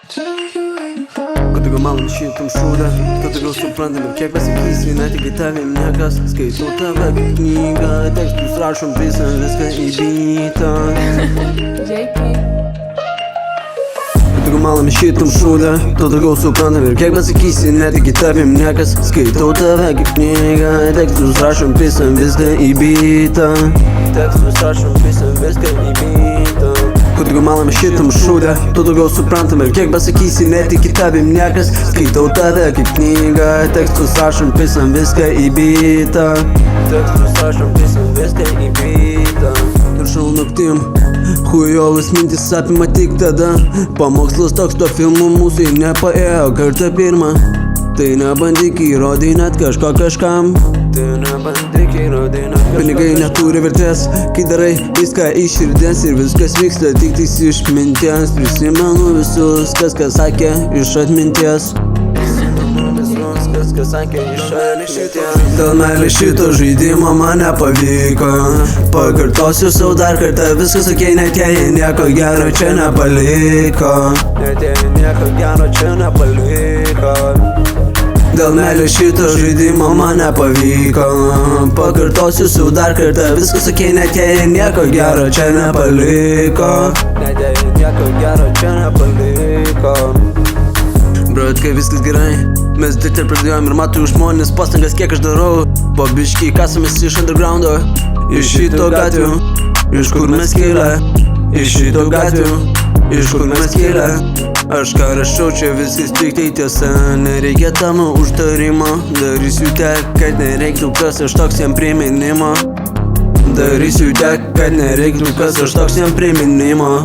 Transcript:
Kad daugiau malom šitam šūdą, kad daugiau suprantam ir kiek pasakysi, net iki tavim niekas. Skaitau tave kaip knygą, tekstus rašom visą, viską į beatą. Kad daugiau malom šitam šūdą, kad daugiau suprantam ir kiek pasakysi, net iki tavim niekas. Skaitau tave kaip knygą, tekstus rašom visą, viską į beatą. Tekstus rašom visą, viską į beatą. Kuo daugiau malame šitam šūdę, tuo daugiau suprantam ir kiek pasakysi, net iki tavim niekas. Skaitau tave kaip knygą, tekstus rašom pisam viską į beatą. Tekstus rašom pisam viską į beatą. Rašau naktim, chujovas mintis apima tik tada. Pamokslas toks to filmų mūsų nepaėjo kartą pirmą. Tai nebandyk įrodyt net kažko kažkam. Tai nebandyk įrodyt net kažko. Pinigai neturi vertės, kai darai viską iš širdies ir viskas vyksta tik tais iš minties. Prisimenu visus, kas sakė iš atminties. Kas sakė iš atminties. Dėl meilės šito žaidimo man nepavyko. Pakartosiu sau dar kartą, viskas okei, net jei nieko gero čia nepaliko. Net jei nieko gero čia nepaliko. Dėl meilės šito žaidimo man nepavyko. Pakartosiu sau dar kartą, viskas okei, net jei nieko gero čia nepaliko. Net jei nieko gero čia nepaliko. Brat, kai viskas gerai, mes tik ir pradėjom ir matau žmonės pastangas kiek aš darau. Po biškį kasamės iš undergroundo, iš šito gatvių. Iš kur mes kilę, iš šito gatvių. Iš kur mes kilę. Aš ką rašau, čia viskas tik tai tiesa. Nereikia tamo užtarimo. Darysiu tiek, kad nereiktų kas aš toks jam priminimo. Darysiu tiek, kad nereiktų kas aš toks jam priminimo.